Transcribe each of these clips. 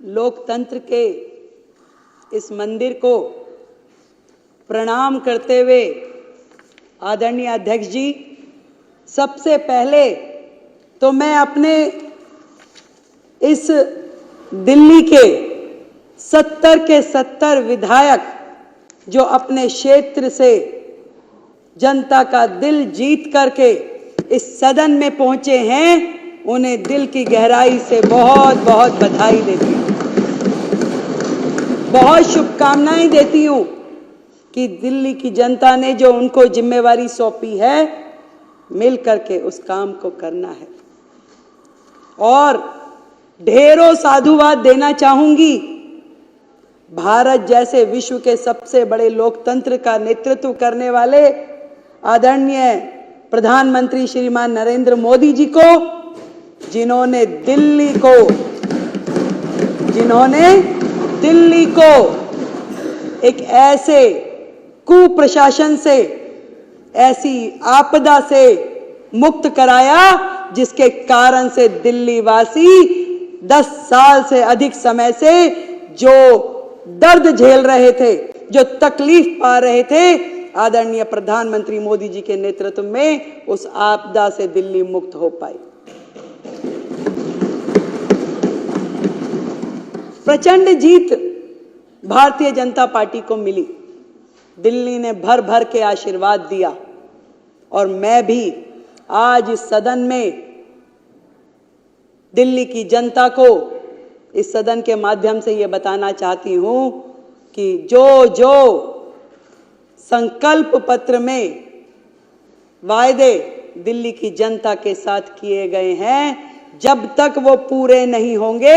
लोकतंत्र के इस मंदिर को प्रणाम करते हुए आदरणीय अध्यक्ष जी, सबसे पहले तो मैं अपने इस दिल्ली के 70 के 70 विधायक जो अपने क्षेत्र से जनता का दिल जीत करके इस सदन में पहुंचे हैं, उन्हें दिल की गहराई से बहुत बहुत बधाई देती हूं, बहुत शुभकामनाएं देती हूं कि दिल्ली की जनता ने जो उनको जिम्मेवारी सौंपी है, मिल करके उस काम को करना है। और ढेरों साधुवाद देना चाहूंगी भारत जैसे विश्व के सबसे बड़े लोकतंत्र का नेतृत्व करने वाले आदरणीय प्रधानमंत्री श्रीमान नरेंद्र मोदी जी को, जिन्होंने दिल्ली को एक ऐसे कुप्रशासन से, ऐसी आपदा से मुक्त कराया जिसके कारण से दिल्ली वासी 10 साल से अधिक समय से जो दर्द झेल रहे थे, जो तकलीफ पा रहे थे, आदरणीय प्रधानमंत्री मोदी जी के नेतृत्व में उस आपदा से दिल्ली मुक्त हो पाई। प्रचंड जीत भारतीय जनता पार्टी को मिली। दिल्ली ने भर भर के आशीर्वाद दिया और मैं भी आज इस सदन में दिल्ली की जनता को इस सदन के माध्यम से ये बताना चाहती हूं कि जो संकल्प पत्र में वायदे दिल्ली की जनता के साथ किए गए हैं, जब तक वो पूरे नहीं होंगे,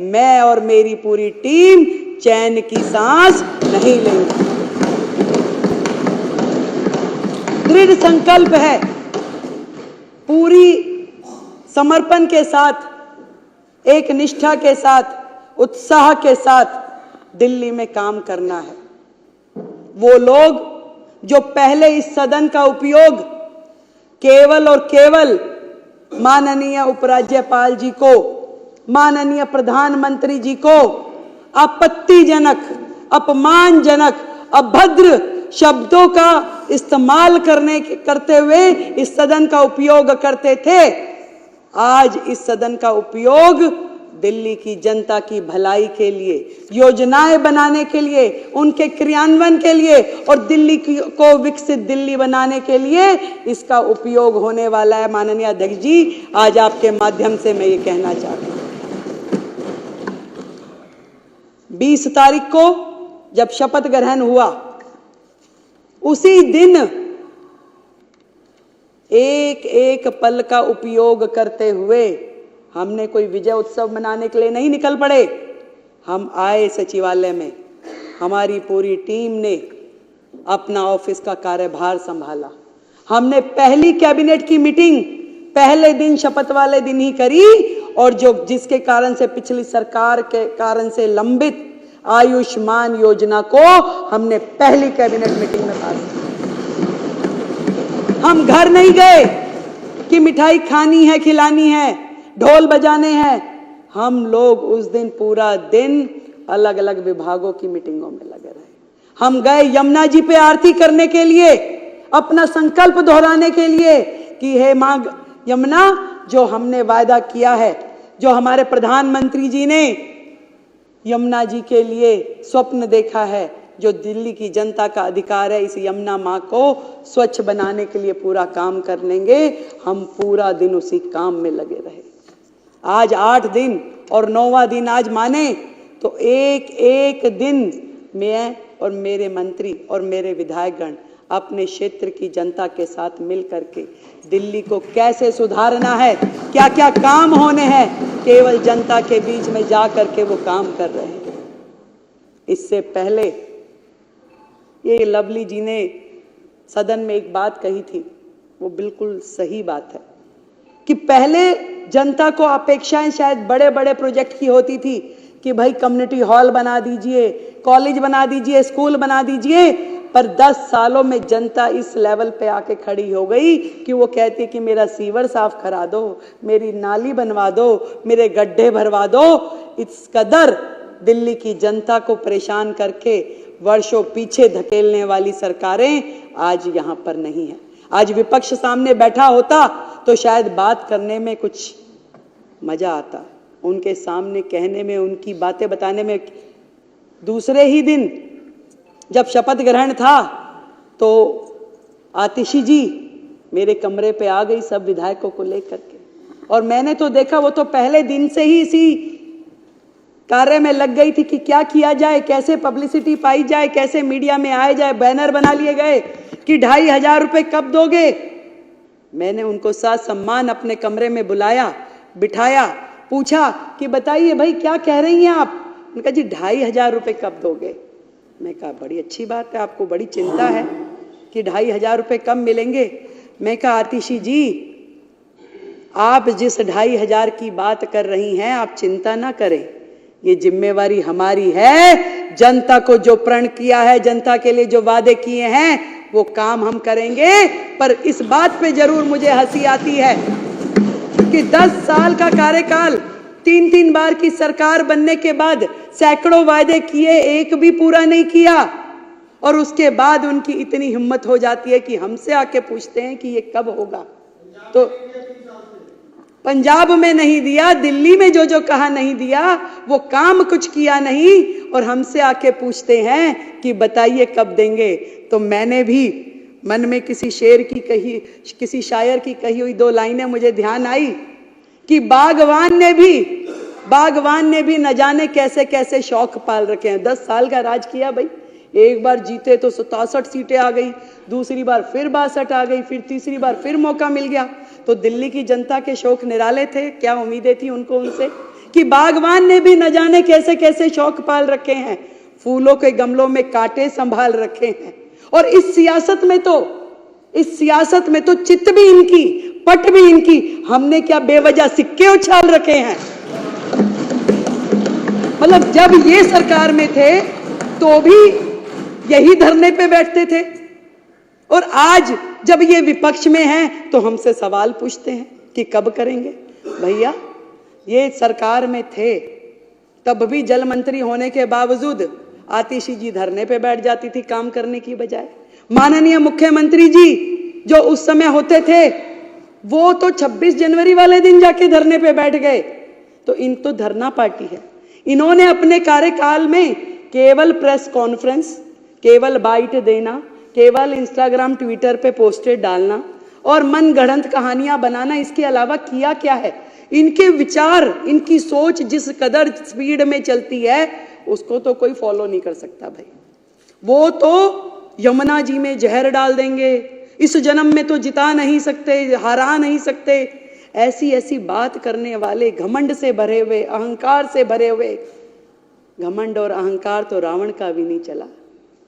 मैं और मेरी पूरी टीम चैन की सांस नहीं लेंगे। दृढ़ संकल्प है, पूरी समर्पण के साथ, एक निष्ठा के साथ, उत्साह के साथ दिल्ली में काम करना है। वो लोग जो पहले इस सदन का उपयोग केवल और केवल माननीय उपराज्यपाल जी को, माननीय प्रधानमंत्री जी को आपत्तिजनक, अपमानजनक, अभद्र शब्दों का इस्तेमाल करते हुए इस सदन का उपयोग करते थे, आज इस सदन का उपयोग दिल्ली की जनता की भलाई के लिए, योजनाएं बनाने के लिए, उनके क्रियान्वयन के लिए और दिल्ली को विकसित दिल्ली बनाने के लिए इसका उपयोग होने वाला है। माननीय अध्यक्ष जी, आज आपके माध्यम से मैं ये कहना चाहती हूँ, 20 तारीख को जब शपथ ग्रहण हुआ, उसी दिन एक एक पल का उपयोग करते हुए हमने कोई विजय उत्सव मनाने के लिए नहीं निकल पड़े। हम आए सचिवालय में, हमारी पूरी टीम ने अपना ऑफिस का कार्यभार संभाला। हमने पहली कैबिनेट की मीटिंग पहले दिन, शपथ वाले दिन ही करी, और जिसके कारण से पिछली सरकार के कारण से लंबित आयुष्मान योजना को हमने पहली कैबिनेट मीटिंग में पास किया। हम घर नहीं गए कि मिठाई खानी है, खिलानी है, ढोल बजाने हैं। हम लोग उस दिन पूरा दिन अलग अलग विभागों की मीटिंगों में लगे रहे। हम गए यमुना जी पे आरती करने के लिए, अपना संकल्प दोहराने के लिए कि हे मां यमुना, जो हमने वायदा किया है, जो हमारे प्रधानमंत्री जी ने यमुना जी के लिए स्वप्न देखा है, जो दिल्ली की जनता का अधिकार है, इस यमुना मां को स्वच्छ बनाने के लिए पूरा काम कर लेंगे। हम पूरा दिन उसी काम में लगे रहे। आज 8 दिन और 9वां दिन आज माने तो एक एक दिन मैं और मेरे मंत्री और मेरे विधायकगण अपने क्षेत्र की जनता के साथ मिल करके दिल्ली को कैसे सुधारना है, क्या क्या काम होने हैं, केवल जनता के बीच में जा करके वो काम कर रहे हैं। इससे पहले ये लवली जी ने सदन में एक बात कही थी, वो बिल्कुल सही बात है कि पहले जनता को अपेक्षाएं शायद बड़े बड़े प्रोजेक्ट की होती थी कि भाई कम्युनिटी हॉल बना दीजिए, कॉलेज बना दीजिए, स्कूल बना दीजिए। पर 10 सालों में जनता इस लेवल पे आके खड़ी हो गई कि वो कहती कि मेरा सीवर साफ करा दो, मेरी नाली बनवा दो, मेरे गड्ढे भरवा दो। इस कदर दिल्ली की जनता को परेशान करके वर्षों पीछे धकेलने वाली सरकारें आज यहां पर नहीं है। आज विपक्ष सामने बैठा होता तो शायद बात करने में कुछ मजा आता, उनके सामने कहने में, उनकी बातें बताने में। दूसरे ही दिन जब शपथ ग्रहण था तो आतिशी जी मेरे कमरे पे आ गई सब विधायकों को लेकर के, और मैंने तो देखा वो तो पहले दिन से ही इसी कार्य में लग गई थी कि क्या किया जाए, कैसे पब्लिसिटी पाई जाए, कैसे मीडिया में आए जाए। बैनर बना लिए गए कि 2,500 रुपए कब दोगे। मैंने उनको साथ सम्मान अपने कमरे में बुलाया, बिठाया, पूछा कि बताइए भाई क्या कह रही हैं आप। उन्होंने कहा जी 2,500 रुपए कब दोगे। मैं कहा बड़ी अच्छी बात है, आपको बड़ी चिंता है कि 2,500 रुपए कब मिलेंगे। मैं कहा आतिशी जी आप जिस 2,500 की बात कर रही हैं आप चिंता ना करें, ये जिम्मेवारी हमारी है। जनता को जो प्रण किया है, जनता के लिए जो वादे किए हैं वो काम हम करेंगे। पर इस बात पे जरूर मुझे हंसी आती है कि 10 साल का कार्यकाल, 3-3 बार की सरकार बनने के बाद सैकड़ों वादे किए, एक भी पूरा नहीं किया। और उसके बाद उनकी इतनी हिम्मत हो जाती है कि हमसे आके पूछते हैं कि ये कब होगा। तो पंजाब में नहीं दिया, दिल्ली में जो जो कहा नहीं दिया, वो काम कुछ किया नहीं, और हमसे आके पूछते हैं कि बताइए कब देंगे। तो मैंने भी मन में किसी शेर की कही, किसी शायर की कही हुई 2 लाइनें मुझे ध्यान आई कि बागवान ने भी न जाने कैसे कैसे शौक पाल रखे हैं। 10 साल का राज किया भाई, एक बार जीते तो 67 सीटें आ गई, दूसरी बार फिर 62 आ गई, फिर तीसरी बार फिर मौका मिल गया। तो दिल्ली की जनता के शौक निराले थे, क्या उम्मीदें थी उनको उनसे कि बागवान ने भी न जाने कैसे कैसे शौक पाल रखे हैं, फूलों के गमलों में कांटे संभाल रखे हैं। और इस सियासत में तो चित भी इनकी, पट भी इनकी, हमने क्या बेवजह सिक्के उछाल रखे हैं। मतलब जब ये सरकार में थे तो भी यही धरने पे बैठते थे, और आज जब ये विपक्ष में हैं तो हमसे सवाल पूछते हैं कि कब करेंगे। भैया ये सरकार में थे तब भी जल मंत्री होने के बावजूद आतिशी जी धरने पे बैठ जाती थी काम करने की बजाय। माननीय मुख्यमंत्री जी जो उस समय होते थे वो तो 26 जनवरी वाले दिन जाके धरने पे बैठ गए। तो इन तो धरना पार्टी है। इन्होंने अपने कार्यकाल में केवल प्रेस कॉन्फ्रेंस, केवल बाइट देना, केवल इंस्टाग्राम ट्विटर पे पोस्टर डालना और मन गढ़ंत कहानियां बनाना, इसके अलावा किया क्या है। इनके विचार, इनकी सोच जिस कदर स्पीड में चलती है उसको तो कोई फॉलो नहीं कर सकता भाई। वो तो यमुना जी में जहर डाल देंगे, इस जन्म में तो जिता नहीं सकते, हरा नहीं सकते, ऐसी ऐसी बात करने वाले, घमंड से भरे हुए, अहंकार से भरे हुए। घमंड और अहंकार तो रावण का भी नहीं चला,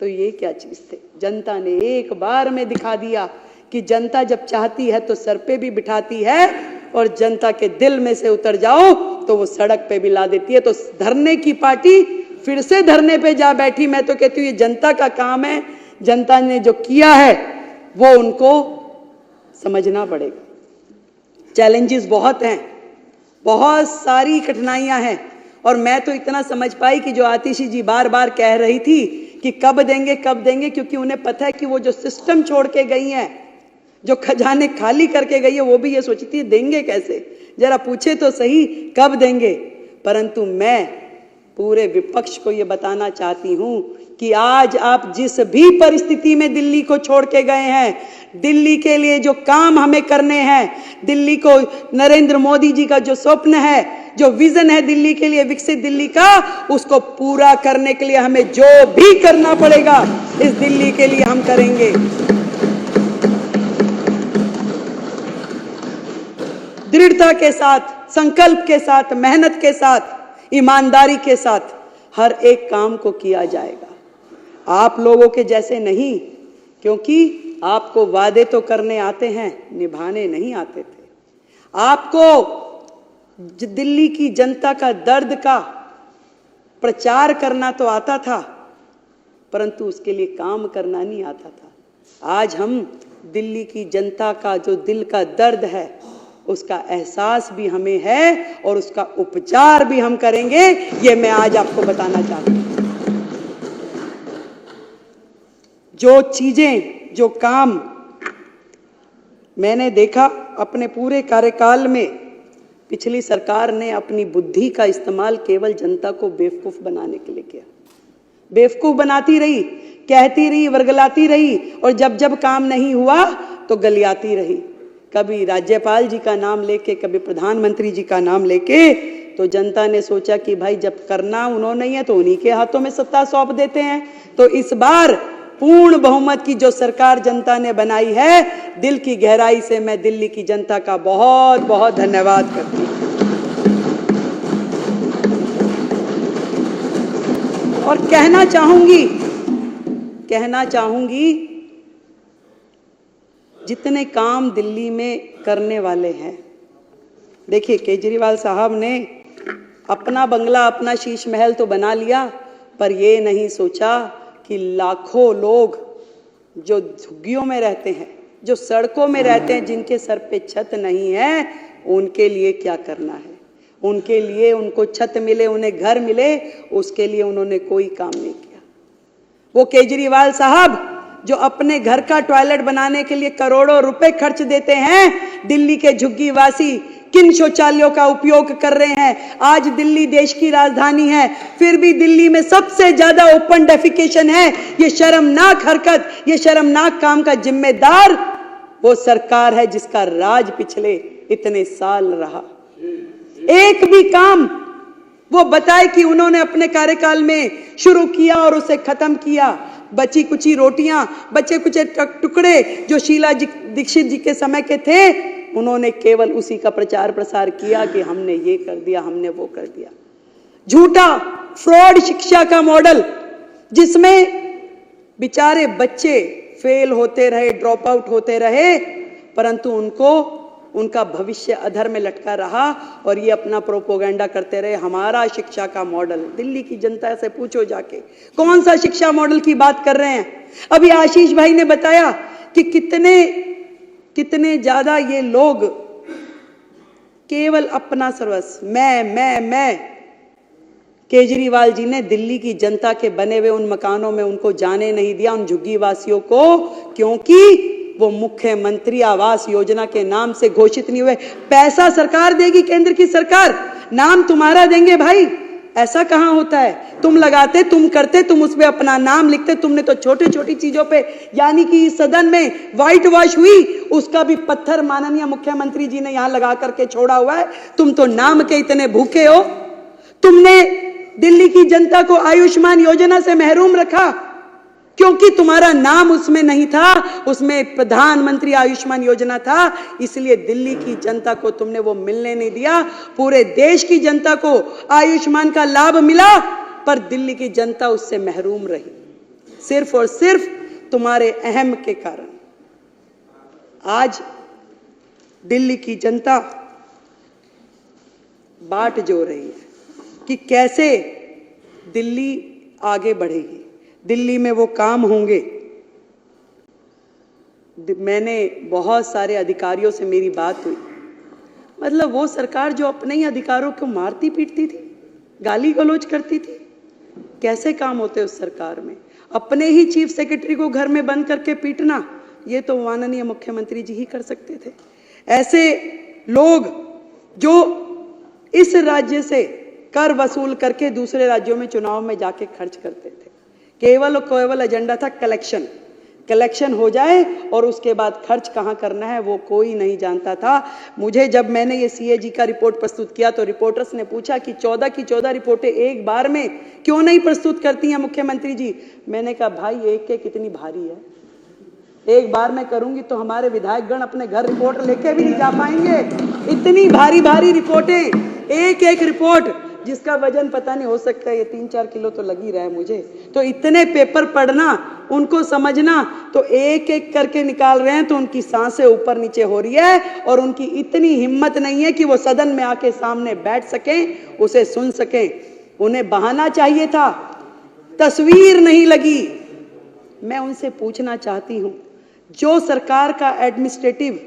तो ये क्या चीज थे। जनता ने एक बार में दिखा दिया कि जनता जब चाहती है तो सर पे भी बिठाती है, और जनता के दिल में से उतर जाओ तो वो सड़क पे भी ला देती है। तो धरने की पार्टी फिर से धरने पे जा बैठी। मैं तो कहती हूँ ये जनता का काम है, जनता ने जो किया है वो उनको समझना पड़ेगा। चैलेंजेस बहुत हैं, बहुत सारी कठिनाइयां हैं, और मैं तो इतना समझ पाई कि जो आतिशी जी बार बार कह रही थी कि कब देंगे कब देंगे, क्योंकि उन्हें पता है कि वो जो सिस्टम छोड़ के गई हैं, जो खजाने खाली करके गई है, वो भी ये सोचती है देंगे कैसे, जरा पूछे तो सही कब देंगे। परंतु मैं पूरे विपक्ष को ये बताना चाहती हूं कि आज आप जिस भी परिस्थिति में दिल्ली को छोड़ के गए हैं, दिल्ली के लिए जो काम हमें करने हैं, दिल्ली को नरेंद्र मोदी जी का जो स्वप्न है, जो विजन है दिल्ली के लिए, विकसित दिल्ली का, उसको पूरा करने के लिए हमें जो भी करना पड़ेगा इस दिल्ली के लिए हम करेंगे। दृढ़ता के साथ, संकल्प के साथ, मेहनत के साथ, ईमानदारी के साथ हर एक काम को किया जाएगा। आप लोगों के जैसे नहीं, क्योंकि आपको वादे तो करने आते हैं, निभाने नहीं आते थे। आपको दिल्ली की जनता का दर्द का प्रचार करना तो आता था, परंतु उसके लिए काम करना नहीं आता था। आज हम दिल्ली की जनता का जो दिल का दर्द है उसका एहसास भी हमें है और उसका उपचार भी हम करेंगे, ये मैं आज आपको बताना चाहता हूं। जो चीजें, जो काम मैंने देखा अपने पूरे कार्यकाल में, पिछली सरकार ने अपनी बुद्धि का इस्तेमाल केवल जनता को बेवकूफ बनाने के लिए किया। बेवकूफ बनाती रही, कहती रही, वर्गलाती रही, और जब जब काम नहीं हुआ तो गलियाती रही। कभी राज्यपाल जी का नाम लेके, कभी प्रधानमंत्री जी का नाम लेके। तो जनता ने सोचा कि भाई जब करना उन्होंने ही है तो उन्हीं के हाथों में सत्ता सौंप देते हैं। तो इस बार पूर्ण बहुमत की जो सरकार जनता ने बनाई है, दिल की गहराई से मैं दिल्ली की जनता का बहुत बहुत धन्यवाद करती हूं। और कहना चाहूंगी जितने काम दिल्ली में करने वाले हैं, देखिए केजरीवाल साहब ने अपना बंगला, अपना शीश महल तो बना लिया, पर ये नहीं सोचा कि लाखों लोग जो झुग्गियों में रहते हैं, जो सड़कों में रहते हैं, जिनके सर पे छत नहीं है, उनके लिए क्या करना है। उनके लिए, उनको छत मिले, उन्हें घर मिले, उसके लिए उन्होंने कोई काम नहीं किया। वो केजरीवाल साहब जो अपने घर का टॉयलेट बनाने के लिए करोड़ों रुपए खर्च देते हैं, दिल्ली के झुग्गीवासी किन शौचालयों का उपयोग कर रहे हैं। आज दिल्ली देश की राजधानी है, फिर भी दिल्ली में सबसे ज्यादा ओपन डेफिकेशन है। ये शर्मनाक हरकत, ये शर्मनाक काम का जिम्मेदार वो सरकार है जिसका राज पिछले इतने साल रहा। एक भी काम वो बताए कि उन्होंने अपने कार्यकाल में शुरू किया और उसे खत्म किया। बची कुची रोटियां, बचे कुछ टुकड़े जो शीला दीक्षित जी के समय के थे, उन्होंने केवल उसी का प्रचार प्रसार किया कि हमने ये कर दिया, हमने वो कर दिया। झूठा फ्रॉड शिक्षा का मॉडल, जिसमें बेचारे बच्चे फेल होते रहे, ड्रॉप आउट होते रहे, परंतु उनको उनका भविष्य अधर में लटका रहा और ये अपना प्रोपोगंडा करते रहे, हमारा शिक्षा का मॉडल। दिल्ली की जनता से पूछो जाके कौन सा शिक्षा मॉडल की बात कर रहे हैं। अभी आशीष भाई ने बताया कि कितने ज्यादा ये लोग केवल अपना सर्वस्व, मैं। केजरीवाल जी ने दिल्ली की जनता के बने हुए उन मकानों में उनको जाने नहीं दिया, उन झुग्गी वासियों को, क्योंकि वो मुख्यमंत्री आवास योजना के नाम से घोषित नहीं हुए। पैसा सरकार देगी, केंद्र की सरकार, नाम तुम्हारा देंगे भाई। ऐसा कहां होता है? तुम लगाते, तुम करते, तुम उसमें अपना नाम लिखते। तुमने तो छोटी छोटी चीजों पे, यानी कि इस सदन में व्हाइट वॉश हुई, उसका भी पत्थर माननीय मुख्यमंत्री जी ने यहां लगा करके छोड़ा हुआ है। तुम तो नाम के इतने भूखे हो। तुमने दिल्ली की जनता को आयुष्मान योजना से महरूम रखा क्योंकि तुम्हारा नाम उसमें नहीं था, उसमें प्रधानमंत्री आयुष्मान योजना था, इसलिए दिल्ली की जनता को तुमने वो मिलने नहीं दिया। पूरे देश की जनता को आयुष्मान का लाभ मिला, पर दिल्ली की जनता उससे महरूम रही, सिर्फ और सिर्फ तुम्हारे अहम के कारण। आज दिल्ली की जनता बाट जो रही है कि कैसे दिल्ली आगे बढ़ेगी, दिल्ली में वो काम होंगे। मैंने बहुत सारे अधिकारियों से मेरी बात हुई, मतलब वो सरकार जो अपने ही अधिकारों को मारती पीटती थी, गाली गलौज करती थी, कैसे काम होते उस सरकार में। अपने ही चीफ सेक्रेटरी को घर में बंद करके पीटना, ये तो माननीय मुख्यमंत्री जी ही कर सकते थे। ऐसे लोग जो इस राज्य से कर वसूल करके दूसरे राज्यों में चुनाव में जाके खर्च करते थे, केवल एजेंडा था कलेक्शन हो जाए और उसके बाद खर्च कहां करना है वो कोई नहीं जानता था। मुझे जब मैंने ये सीएजी का रिपोर्ट प्रस्तुत किया तो रिपोर्टर्स ने पूछा कि 14 की 14 रिपोर्टें एक बार में क्यों नहीं प्रस्तुत करती हैं मुख्यमंत्री जी। मैंने कहा भाई एक कितनी भारी है, एक बार में करूंगी तो हमारे विधायकगण अपने घर रिपोर्ट लेके भी नहीं जा पाएंगे। इतनी भारी भारी रिपोर्टें, एक रिपोर्ट जिसका वजन पता नहीं, हो सकता है ये 3-4 किलो तो लग ही रहा है मुझे। तो इतने पेपर पढ़ना, उनको समझना, तो एक एक करके निकाल रहे हैं तो उनकी सांसें ऊपर नीचे हो रही है और उनकी इतनी हिम्मत नहीं है कि वो सदन में आके सामने बैठ सकें, उसे सुन सकें। उन्हें बहाना चाहिए था, तस्वीर नहीं लगी, मैं उनसे पूछना चाहती हूं, जो सरकार का एडमिनिस्ट्रेटिव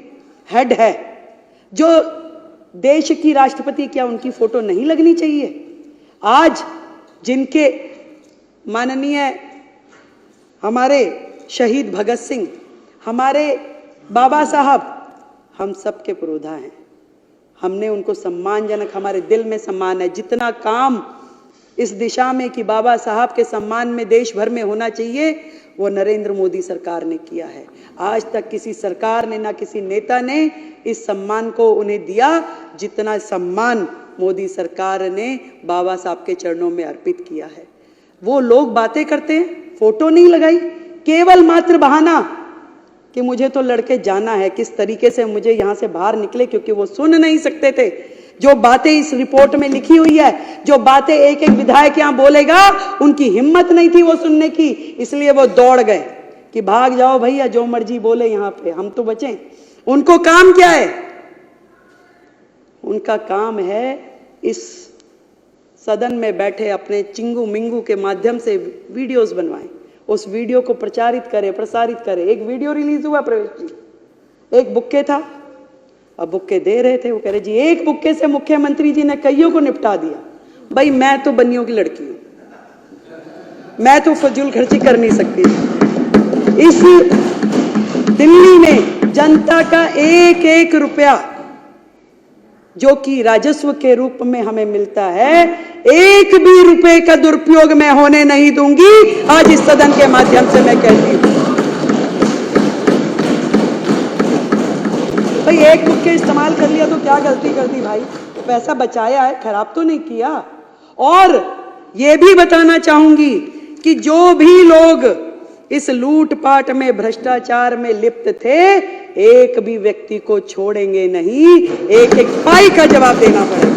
हेड है, जो देश की राष्ट्रपति, क्या उनकी फोटो नहीं लगनी चाहिए? आज जिनके माननीय हमारे शहीद भगत सिंह, हमारे बाबा साहब, हम सबके पुरोधा हैं। हमने उनको सम्मानजनक, हमारे दिल में सम्मान है। जितना काम इस दिशा में कि बाबा साहब के सम्मान में देश भर में होना चाहिए, वो नरेंद्र मोदी सरकार ने किया है। आज तक किसी सरकार ने, ना किसी नेता ने इस सम्मान को उन्हें दिया जितना सम्मान मोदी सरकार ने बाबा साहब के चरणों में अर्पित किया है। वो लोग बातें करते हैं, फोटो नहीं लगाई, केवल मात्र बहाना कि मुझे तो लड़के जाना है। किस तरीके से मुझे यहां से बाहर निकले, क्योंकि वो सुन नहीं सकते थे जो बातें इस रिपोर्ट में लिखी हुई है, जो बातें एक एक विधायक यहां बोलेगा, उनकी हिम्मत नहीं थी वो सुनने की, इसलिए वो दौड़ गए कि भाग जाओ भैया, जो मर्जी बोले यहां पे, हम तो बचें। उनको काम क्या है? उनका काम है इस सदन में बैठे अपने चिंगू मिंगू के माध्यम से वीडियोस बनवाएं, उस वीडियो को प्रचारित करें, प्रसारित करें। एक वीडियो रिलीज हुआ प्रवेश जी, एक बुक्के था, अब बुक्के दे रहे थे, वो कह रहे जी एक बुक्के से मुख्यमंत्री जी ने कईयों को निपटा दिया। भाई मैं तो बनियों की लड़की हूं, मैं तो फजूल खर्ची कर नहीं सकती। इस दिल्ली में जनता का एक एक रुपया जो कि राजस्व के रूप में हमें मिलता है, एक भी रुपए का दुरुपयोग मैं होने नहीं दूंगी। आज इस सदन के माध्यम से मैं कहती हूं, भाई एक बुक्के इस्तेमाल कर लिया तो क्या गलती कर दी भाई? पैसा बचाया है, खराब तो नहीं किया। और ये भी बताना चाहूंगी कि जो भी लोग इस लूटपाट में, भ्रष्टाचार में लिप्त थे, एक भी व्यक्ति को छोड़ेंगे नहीं, एक एक पाई का जवाब देना पड़ेगा।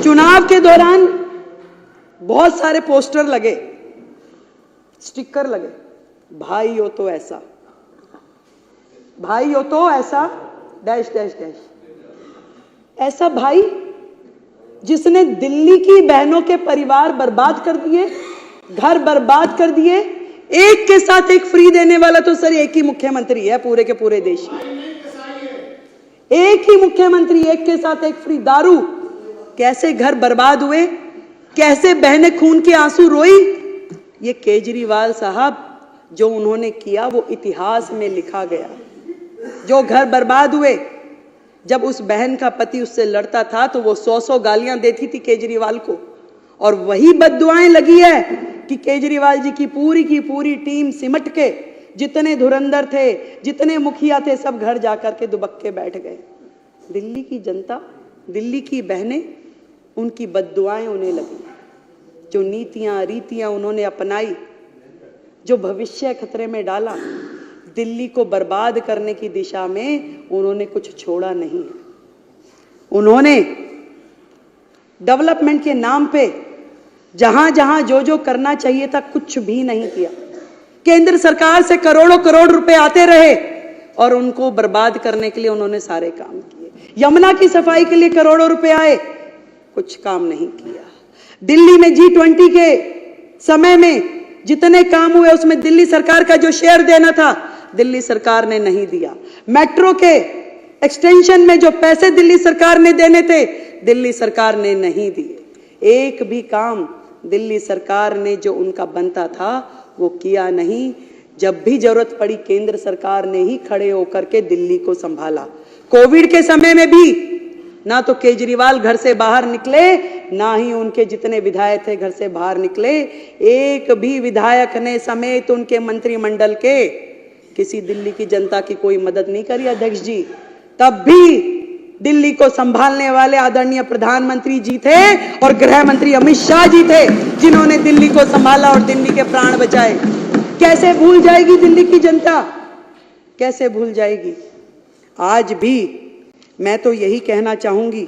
चुनाव के दौरान बहुत सारे पोस्टर लगे, स्टिकर लगे, भाई हो तो ऐसा, भाई हो तो ऐसा, डैश डैश डैश। ऐसा भाई जिसने दिल्ली की बहनों के परिवार बर्बाद कर दिए, घर बर्बाद कर दिए। एक के साथ एक फ्री देने वाला तो सर एक ही मुख्यमंत्री है पूरे के पूरे देश में। एक ही मुख्यमंत्री, एक के साथ एक फ्री। दारू, कैसे घर बर्बाद हुए, कैसे बहनें खून के आंसू रोई। ये केजरीवाल साहब जो उन्होंने किया वो इतिहास में लिखा गया। जो घर बर्बाद हुए, जब उस बहन का पति उससे लड़ता था तो वो 100 गालियां देती थी केजरीवाल को, और वही बद्दुआएं लगी है कि केजरीवाल जी की पूरी टीम सिमट के, जितने धुरंधर थे, जितने मुखिया थे, सब घर जाकर के दुबक्के बैठ गए। दिल्ली की जनता, दिल्ली की बहनें, उनकी बद्दुआएं उन्हें लगी। जो नीतियां रीतियां उन्होंने अपनाई, जो भविष्य खतरे में डाला, दिल्ली को बर्बाद करने की दिशा में उन्होंने कुछ छोड़ा नहीं है। उन्होंने डेवलपमेंट के नाम पे जहां जहां जो जो करना चाहिए था कुछ भी नहीं किया। केंद्र सरकार से करोड़ों करोड़ रुपए आते रहे और उनको बर्बाद करने के लिए उन्होंने सारे काम किए। यमुना की सफाई के लिए करोड़ों रुपए आए, कुछ काम नहीं किया। दिल्ली में G20 के समय में जितने काम हुए उसमें दिल्ली सरकार का जो शेयर देना था दिल्ली सरकार ने नहीं दिया। मेट्रो के एक्सटेंशन में जो पैसे दिल्ली सरकार ने देने थे दिल्ली सरकार ने नहीं दिए। एक भी काम दिल्ली सरकार ने जो उनका बनता था वो किया नहीं। जब भी जरूरत पड़ी केंद्र सरकार ने ही खड़े होकर के दिल्ली को संभाला। कोविड के समय में भी ना तो केजरीवाल घर से बाहर निकले, ना ही उनके जितने विधायक थे घर से बाहर निकले। एक भी विधायक ने समेत उनके मंत्रिमंडल के किसी दिल्ली की जनता की कोई मदद नहीं करी अध्यक्ष जी। तब भी दिल्ली को संभालने वाले आदरणीय प्रधानमंत्री जी थे और गृह मंत्री अमित शाह जी थे जिन्होंने दिल्ली को संभाला और दिल्ली के प्राण बचाए। कैसे भूल जाएगी दिल्ली की जनता, कैसे भूल जाएगी। आज भी मैं तो यही कहना चाहूंगी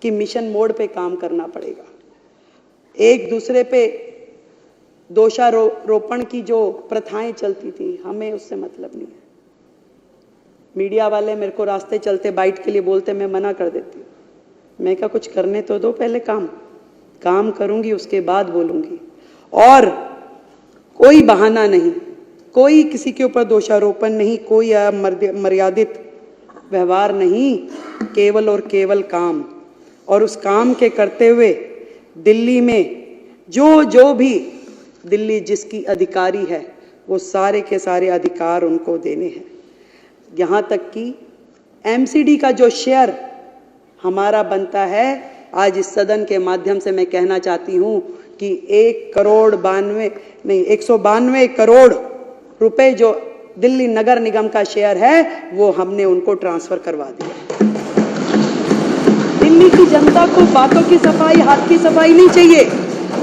कि मिशन मोड पे काम करना पड़ेगा। एक दूसरे पे दोषारोपण की जो प्रथाएं चलती थी हमें उससे मतलब नहीं है। मीडिया वाले मेरे को रास्ते चलते बाइट के लिए बोलते, मैं मना कर देती हूँ। मैं क्या कुछ करने तो दो पहले काम, काम करूंगी उसके बाद बोलूंगी। और कोई बहाना नहीं, कोई किसी के ऊपर दोषारोपण नहीं, कोई मर्यादित व्यवहार नहीं, केवल और केवल काम। और उस काम के करते हुए दिल्ली में जो भी दिल्ली जिसकी अधिकारी है वो सारे के सारे अधिकार उनको देने हैं। यहाँ तक कि एमसीडी का जो शेयर हमारा बनता है, आज इस सदन के माध्यम से मैं कहना चाहती हूँ कि 192 करोड़ रुपए जो दिल्ली नगर निगम का शेयर है वो हमने उनको ट्रांसफर करवा दिया। दिल्ली की जनता को बातों की सफाई, हाथ की सफाई नहीं चाहिए,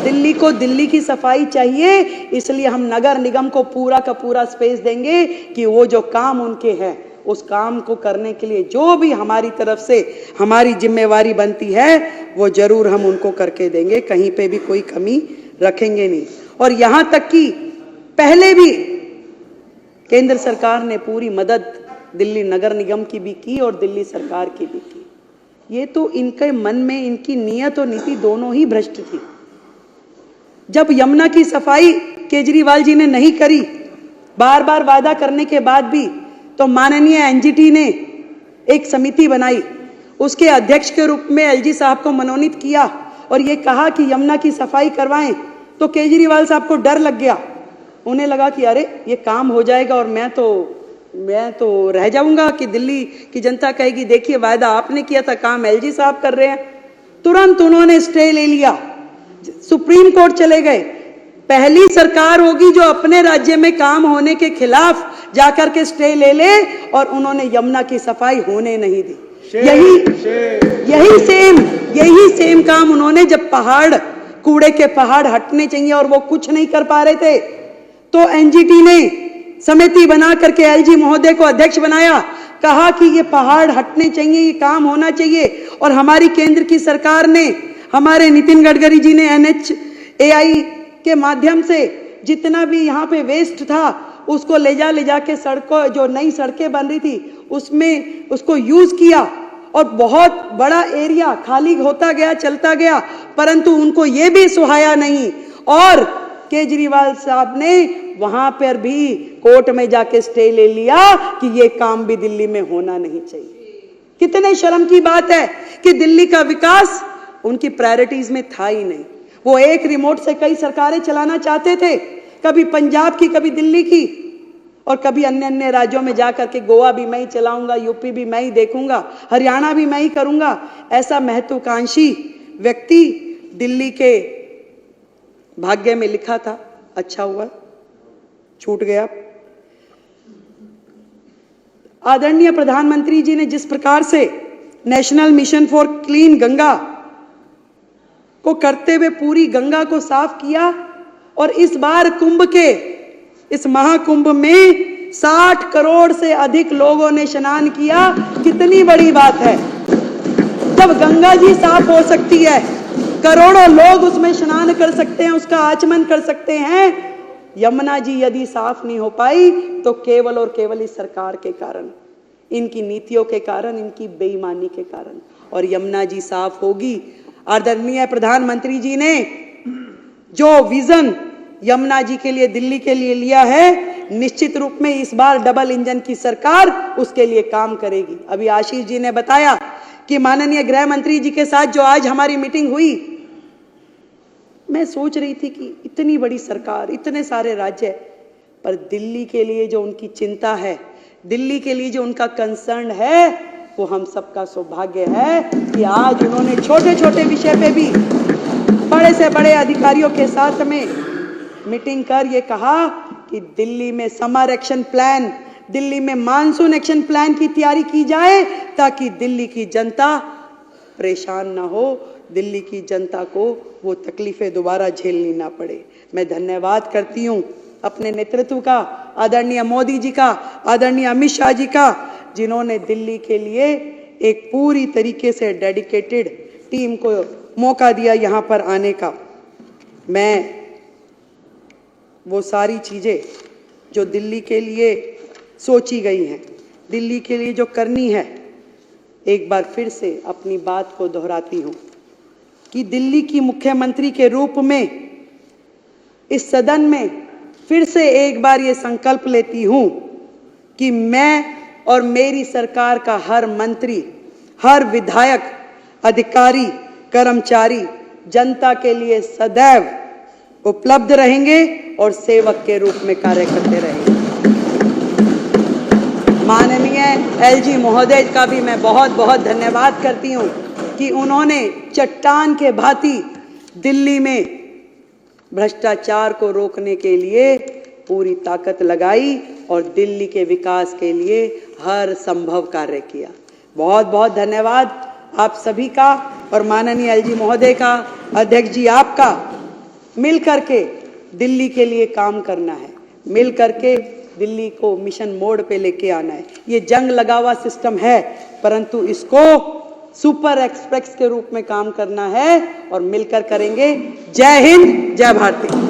दिल्ली को दिल्ली की सफाई चाहिए। इसलिए हम नगर निगम को पूरा का पूरा स्पेस देंगे कि वो जो काम उनके हैं उस काम को करने के लिए जो भी हमारी तरफ से हमारी जिम्मेवारी बनती है वो जरूर हम उनको करके देंगे, कहीं पे भी कोई कमी रखेंगे नहीं। और यहां तक कि पहले भी केंद्र सरकार ने पूरी मदद दिल्ली नगर निगम की भी की और दिल्ली सरकार की भी की। ये तो इनके मन में इनकी नीयत और नीति दोनों ही भ्रष्ट थी। जब यमुना की सफाई केजरीवाल जी ने नहीं करी, बार बार वादा करने के बाद भी, तो माननीय एनजीटी ने एक समिति बनाई, उसके अध्यक्ष के रूप में एलजी साहब को मनोनीत किया और ये कहा कि यमुना की सफाई करवाएं। तो केजरीवाल साहब को डर लग गया, उन्हें लगा कि अरे ये काम हो जाएगा और मैं तो रह जाऊंगा कि दिल्ली की जनता कहेगी देखिए वायदा आपने किया था, काम एलजी साहब कर रहे हैं। तुरंत उन्होंने स्टे ले लिया, सुप्रीम कोर्ट चले गए। पहली सरकार होगी जो अपने राज्य में काम होने के खिलाफ जाकर के स्टे ले ले, और उन्होंने यमुना की सफाई होने नहीं दी। यही सेम काम उन्होंने जब कूड़े के पहाड़ हटने चाहिए और वो कुछ नहीं कर पा रहे थे, तो एनजीटी ने समिति बना करके एलजी महोदय को अध्यक्ष बनाया, कहा कि ये पहाड़ हटने चाहिए, ये काम होना चाहिए। और हमारी केंद्र की सरकार ने, हमारे नितिन गडकरी जी ने NHAI के माध्यम से जितना भी यहाँ पे वेस्ट था उसको ले जा के सड़कों, जो नई सड़कें बन रही थी उसमें उसको यूज किया और बहुत बड़ा एरिया खाली होता गया, चलता गया, परंतु उनको ये भी सुहाया नहीं। और केजरीवाल साहब ने वहां पर भी कोर्ट में जाके स्टे ले लिया कि ये काम भी दिल्ली में होना नहीं चाहिए। कितने शर्म की बात है कि दिल्ली का विकास उनकी प्रायोरिटीज में था ही नहीं। वो एक रिमोट से कई सरकारें चलाना चाहते थे, कभी पंजाब की, कभी दिल्ली की, और कभी अन्य राज्यों में जाकर के गोवा भी मैं ही चलाऊंगा, यूपी भी मैं ही देखूंगा, हरियाणा भी मैं ही करूंगा। ऐसा महत्वाकांक्षी व्यक्ति दिल्ली के भाग्य में लिखा था, अच्छा हुआ छूट गया। आदरणीय प्रधानमंत्री जी ने जिस प्रकार से national mission for clean Ganga को करते हुए पूरी गंगा को साफ किया, और इस बार कुंभ के इस महाकुंभ में 60 करोड़ से अधिक लोगों ने स्नान किया। कितनी बड़ी बात है, जब गंगा जी साफ हो सकती है, करोड़ों लोग उसमें स्नान कर सकते हैं, उसका आचमन कर सकते हैं। यमुना जी यदि साफ नहीं हो पाई तो केवल और केवल इस सरकार के कारण, इनकी नीतियों के कारण, इनकी बेईमानी के कारण। और यमुना जी साफ होगी। आदरणीय प्रधानमंत्री जी ने जो विजन यमुना जी के लिए, दिल्ली के लिए लिया है, निश्चित रूप में इस बार डबल इंजन की सरकार उसके लिए काम करेगी। अभी आशीष जी ने बताया कि माननीय गृह मंत्री जी के साथ जो आज हमारी मीटिंग हुई, मैं सोच रही थी कि इतनी बड़ी सरकार, इतने सारे राज्य, पर दिल्ली के लिए जो उनकी चिंता है, दिल्ली के लिए जो उनका कंसर्न है, वो हम सबका सौभाग्य है कि आज उन्होंने छोटे छोटे विषय पे भी बड़े से बड़े अधिकारियों के साथ में मीटिंग कर ये कहा कि दिल्ली में समर एक्शन प्लान, दिल्ली में मानसून एक्शन प्लान की तैयारी की जाए, ताकि दिल्ली की जनता परेशान ना हो, दिल्ली की जनता को वो तकलीफें दोबारा झेलनी ना पड़े। मैं धन्यवाद करती हूँ अपने नेतृत्व का, आदरणीय मोदी जी का, आदरणीय अमित शाह जी का, जिन्होंने दिल्ली के लिए एक पूरी तरीके से डेडिकेटेड टीम को मौका दिया यहाँ पर आने का। मैं वो सारी चीज़ें जो दिल्ली के लिए सोची गई हैं, दिल्ली के लिए जो करनी है, एक बार फिर से अपनी बात को दोहराती हूँ कि दिल्ली की मुख्यमंत्री के रूप में इस सदन में फिर से एक बार ये संकल्प लेती हूं कि मैं और मेरी सरकार का हर मंत्री, हर विधायक, अधिकारी, कर्मचारी जनता के लिए सदैव उपलब्ध रहेंगे और सेवक के रूप में कार्य करते रहेंगे। माननीय एलजी महोदय का भी मैं बहुत बहुत धन्यवाद करती हूं कि उन्होंने चट्टान के भांति दिल्ली में भ्रष्टाचार को रोकने के लिए पूरी ताकत लगाई और दिल्ली के विकास के लिए हर संभव कार्य किया। बहुत बहुत धन्यवाद आप सभी का और माननीय एलजी महोदय का, अध्यक्ष जी आपका। मिल करके दिल्ली के लिए काम करना है, मिल करके दिल्ली को मिशन मोड पे लेके आना है। ये जंग लगा हुआ सिस्टम है, परंतु इसको सुपर एक्सप्रेस के रूप में काम करना है और मिलकर करेंगे। जय हिंद, जय भारती।